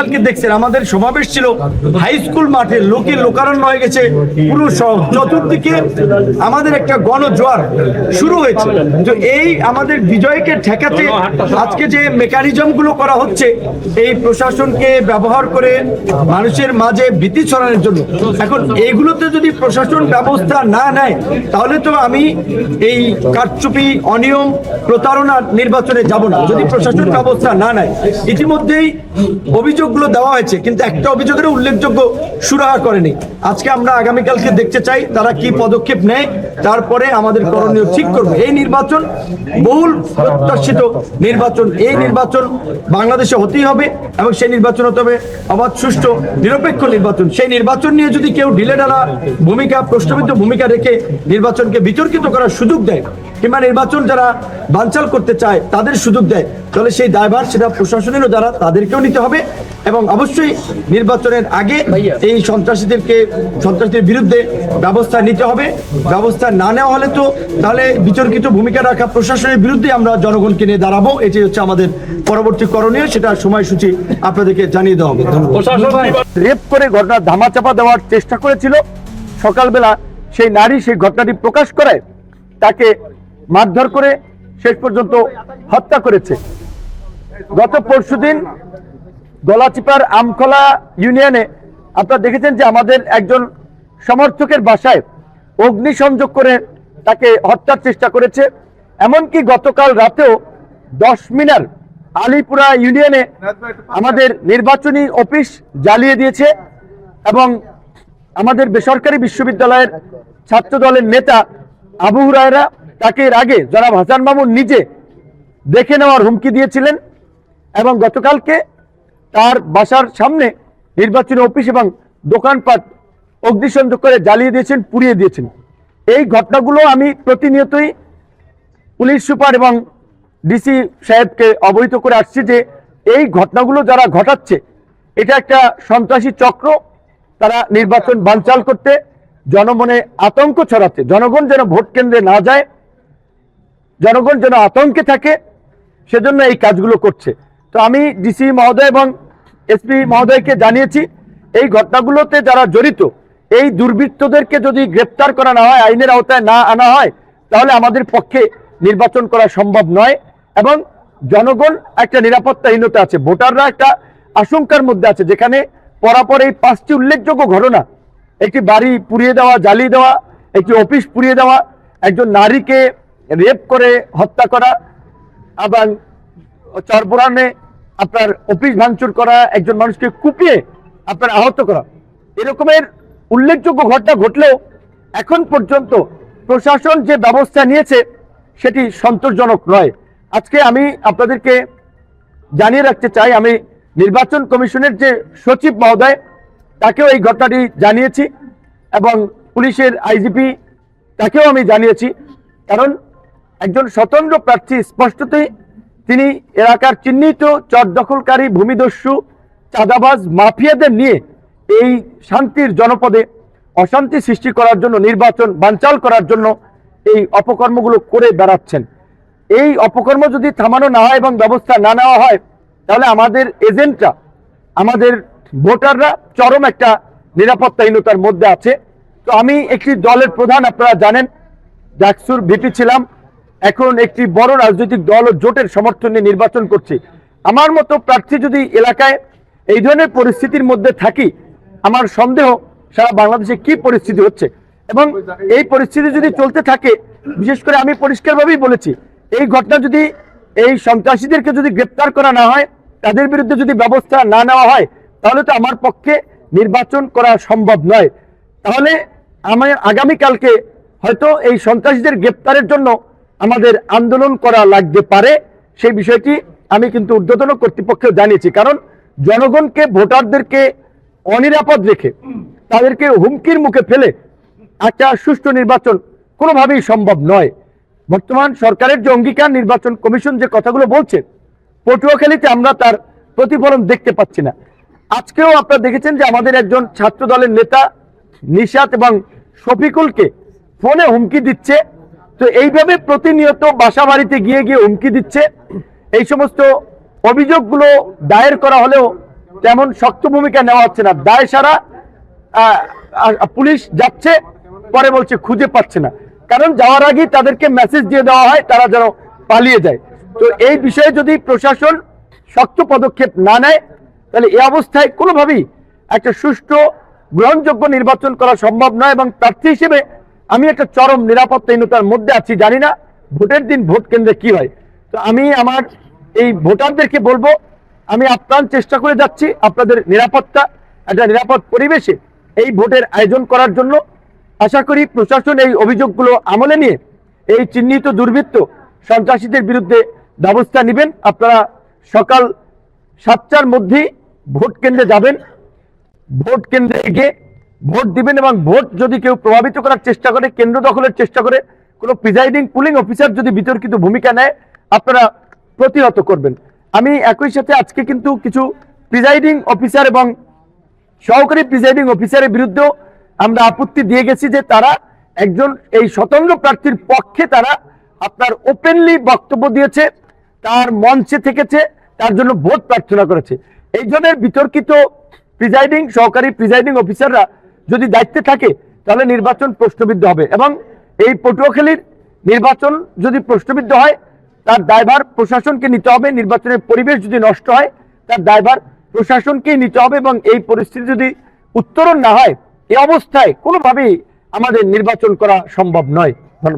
আগামীকালকে দেখছেন আমাদের সমাবেশ ছিল হাই স্কুল মাঠে, লোকে লোকারণ্য হয়ে গেছে পুরো চতুর্দিকে, আমাদের একটা গণজোয়ার শুরু হয়েছে। তো এই আমাদের বিজয়কে ঠেকাতে আজকে যে মেকানিজম গুলো করা হচ্ছে এই প্রশাসনকে ব্যবহার করে মানুষের মাঝে ভীতি ছড়ানোর জন্য, এখন এইগুলোতে যদি প্রশাসন ব্যবস্থা না নেয় তাহলে তো আমি এই কারচুপি, অনিয়ম, প্রতারণার নির্বাচনে যাব না যদি প্রশাসন ব্যবস্থা না নেয়। ইতিমধ্যেই অভিযোগগুলো দেওয়া হয়েছে কিন্তু একটা অভিযোগের উল্লেখযোগ্য সুরাহা করেনি। আজকে আমরা আগামীকালকে দেখতে চাই তারা কি পদক্ষেপ নেয়, তারপরে আমাদের করণীয় ঠিক করবে। এই নির্বাচন বহুল প্রত্যাশিত নির্বাচন, এই নির্বাচন বাংলাদেশে হতেই হবে এবং সেই নির্বাচন হতে হবে অবাধ, সুষ্ঠু, নিরপেক্ষ নির্বাচন। সেই নির্বাচন নিয়ে যদি কেউ ঢিলেঢালা ভূমিকা, প্রশ্নবিদ্ধ ভূমিকা রেখে নির্বাচনকে বিতর্কিত করার সুযোগ দেয় কিংবা নির্বাচন যারা বানচাল করতে চায় তাদের সুযোগ দেয়, তাহলে সেই দায়ভার সেটা প্রশাসনেরও যারা তাদেরকেও নিতে হবে এবং অবশ্যই নির্বাচনের আগে এই সন্ত্রাসীদের বিরুদ্ধে ব্যবস্থা নিতে হবে। ব্যবস্থা না নেওয়া হলে তো তাহলে বিতর্কিত ভূমিকা রাখা প্রশাসনের বিরুদ্ধে আমরা জনগণকে নিয়ে দাঁড়াবো। এটাই হচ্ছে আমাদের পরবর্তী করণীয়, সেটা সময়সূচি আপনাদেরকে জানিয়ে দেওয়া হবে। রেপ করে ঘটনা ধামাচাপা দেওয়ার চেষ্টা করেছিল, সকালবেলা সেই নারী সেই ঘটনাটি প্রকাশ করে তাকে মারধর করে শেষ পর্যন্ত হত্যা করেছে। গত পরশুদিন গলাচিপার আমখলা ইউনিয়নে আপনারা দেখেছেন যে আমাদের একজন সমর্থকের বাসায় অগ্নিসংযোগ করে তাকে হত্যার চেষ্টা করেছে। এমনকি গতকাল রাতেও 10 মিনার আলিপুরা ইউনিয়নে আমাদের নির্বাচনী অফিস জ্বালিয়ে দিয়েছে এবং আমাদের বেসরকারি বিশ্ববিদ্যালয়ের ছাত্র দলের নেতা আবু হুরায়রা তাকে এর আগে জনাব হাসান মামুন নিজে দেখে নেওয়ার হুমকি দিয়েছিলেন এবং গতকালকে তার বাসার সামনে নির্বাচনী অফিস এবং দোকানপাট অগ্নিসংযোগ করে জ্বালিয়ে দিয়েছেন, পুড়িয়ে দিয়েছেন। এই ঘটনাগুলো আমি প্রতিনিয়তই পুলিশ সুপার এবং ডিসি সাহেবকে অবহিত করে আসছি যে এই ঘটনাগুলো যারা ঘটাচ্ছে এটা একটা সন্ত্রাসী চক্র, তারা নির্বাচন বানচাল করতে, জনমনে আতঙ্ক ছড়াতে, জনগণ যেন ভোট কেন্দ্রে না যায়, জনগণ যেন আতঙ্কে থাকে, সেজন্য এই কাজগুলো করছে। তো আমি ডিসি মহোদয় এবং এসপি মহোদয়কে জানিয়েছি এই ঘটনাগুলোতে যারা জড়িত এই দুর্বৃত্তদেরকে যদি গ্রেপ্তার করা না হয়, আইনের আওতায় না আনা হয়, তাহলে আমাদের পক্ষে নির্বাচন করা সম্ভব নয় এবং জনগণ একটা নিরাপত্তাহীনতা আছে, ভোটাররা একটা আশঙ্কার মধ্যে আছে, যেখানে পরাপর এই 5টি উল্লেখযোগ্য ঘটনা, একটি বাড়ি পুড়িয়ে দেওয়া, জ্বালিয়ে দেওয়া, একটি অফিস পুড়িয়ে দেওয়া, একজন নারীকে রেপ করে হত্যা করা, আবার চরপোরানে আপনার অফিস ভাঙচুর করা, একজন মানুষকে কুপিয়ে আপনার আহত করা, এরকমের উল্লেখযোগ্য ঘটনা ঘটলেও এখন পর্যন্ত প্রশাসন যে ব্যবস্থা নিয়েছে সেটি সন্তোষজনক নয়। আজকে আমি আপনাদেরকে জানিয়ে রাখতে চাই, আমি নির্বাচন কমিশনের যে সচিব মহোদয় তাকেও এই ঘটনাটি জানিয়েছি এবং পুলিশের আইজিপি তাকেও আমি জানিয়েছি, কারণ একজন স্বতন্ত্র প্রার্থী স্পষ্টতই তিনি এলাকার চিহ্নিত চর দখলকারী, ভূমিদস্যু, চাঁদাবাজ, মাফিয়াদের নিয়ে এই শান্তির জনপদে অশান্তি সৃষ্টি করার জন্য, নির্বাচন বানচাল করার জন্য এই অপকর্মগুলো করে বেড়াচ্ছেন। এই অপকর্ম যদি থামানো না হয় এবং ব্যবস্থা না নেওয়া হয় তাহলে আমাদের এজেন্টরা, আমাদের ভোটাররা চরম একটা নিরাপত্তাহীনতার মধ্যে আছে। তো আমি একটি দলের প্রধান, আপনারা জানেন ডাকসুর ভিপি ছিলাম, এখন একটি বড় রাজনৈতিক দল ও জোটের সমর্থন নিয়ে নির্বাচন করছি। আমার মতো প্রার্থী যদি এলাকায় এই ধরনের পরিস্থিতির মধ্যে থাকি, আমার সন্দেহ সারা বাংলাদেশে কি পরিস্থিতি হচ্ছে এবং এই পরিস্থিতি যদি চলতে থাকে, বিশেষ করে আমি পরিষ্কারভাবেই বলেছি এই ঘটনা যদি এই সন্ত্রাসীদেরকে যদি গ্রেপ্তার করা না হয়, তাদের বিরুদ্ধে যদি ব্যবস্থা না নেওয়া হয়, তাহলে তো আমার পক্ষে নির্বাচন করা সম্ভব নয়। তাহলে আমার আগামীকালকে হয়তো এই সন্ত্রাসীদের গ্রেপ্তারের জন্য আমাদের আন্দোলন করা লাগতে পারে, সেই বিষয়টি আমি কিন্তু ঊর্ধ্বতন কর্তৃপক্ষকে জানিয়েছি। কারণ জনগণকে, ভোটারদেরকে অনিরাপদ রেখে, তাদেরকে হুমকির মুখে ফেলে একটা সুষ্ঠু নির্বাচন কোনোভাবেই সম্ভব নয়। বর্তমান সরকারের যে অঙ্গীকার, নির্বাচন কমিশন যে কথাগুলো বলছে, পটুয়াখালীতে আমরা তার প্রতিফলন দেখতে পাচ্ছি না। আজকেও আপনারা দেখেছেন যে আমাদের একজন ছাত্র দলের নেতা নিশাত এবং শফিকুলকে ফোনে হুমকি দিচ্ছে। তো এইভাবে প্রতিনিয়ত বাসা বাড়িতে গিয়ে গিয়ে হুমকি দিচ্ছে। এই সমস্ত অভিযোগগুলো দায়ের করা হলেও তেমন শক্ত ভূমিকা নেওয়া হচ্ছে না। দায় সারা পুলিশ যাচ্ছে, পরে বলছে খুঁজে পাচ্ছে না, কারণ যাওয়ার আগেই তাদেরকে মেসেজ দিয়ে দেওয়া হয় তারা যেন পালিয়ে যায়। তো এই বিষয়ে যদি প্রশাসন শক্ত পদক্ষেপ না নেয়, তাহলে এই অবস্থায় কোনোভাবেই একটা সুষ্ঠু গ্রহণযোগ্য নির্বাচন করা সম্ভব নয়। এবং প্রার্থী হিসেবে আমি একটা চরম নিরাপত্তাহীনতার মধ্যে আছি, জানি না ভোটের দিন ভোট কেন্দ্রে কি হয়। তো আমি আমার এই ভোটারদেরকে বলবো, আমি আপ্রাণ চেষ্টা করে যাচ্ছি আপনাদের নিরাপত্তা, একটা নিরাপদ পরিবেশে এই ভোটের আয়োজন করার জন্য। আশা করি প্রশাসন এই অভিযোগগুলো আমলে নিয়ে এই চিহ্নিত দুর্বৃত্ত সন্ত্রাসীদের বিরুদ্ধে ব্যবস্থা নেবেন। আপনারা সকাল 7টার মধ্যেই ভোট কেন্দ্রে যাবেন, ভোট কেন্দ্রে গিয়ে ভোট দিবেন। এবং ভোট যদি কেউ প্রভাবিত করার চেষ্টা করে, কেন্দ্র দখলের চেষ্টা করে, কোনো প্রিজাইডিং পুলিং অফিসার যদি বিতর্কিত ভূমিকা নেয়, আপনারা প্রতিহত করবেন। আমি একই সাথে আজকে কিন্তু কিছু প্রিজাইডিং অফিসার এবং সহকারী প্রিজাইডিং অফিসারের বিরুদ্ধেও আমরা আপত্তি দিয়ে গেছি যে তারা একজন এই স্বতন্ত্র প্রার্থীর পক্ষে তারা আপনার ওপেনলি বক্তব্য দিয়েছে, তার মঞ্চে থেকেছে, তার জন্য ভোট প্রার্থনা করেছে। এই ধরনের বিতর্কিত প্রিজাইডিং সহকারী প্রিজাইডিং অফিসাররা যদি দায়িত্বে থাকে, তাহলে নির্বাচন প্রশ্নবিদ্ধ হবে। এবং এই পটুয়াখালীর নির্বাচন যদি প্রশ্নবিদ্ধ হয়, তার দায়ভার প্রশাসনকে নিতে হবে। নির্বাচনের পরিবেশ যদি নষ্ট হয়, তার দায়ভার প্রশাসনকেই নিতে হবে। এবং এই পরিস্থিতি যদি উত্তরণ না হয়, এই অবস্থায় কোনোভাবেই আমাদের নির্বাচন করা সম্ভব নয়। ধন্যবাদ।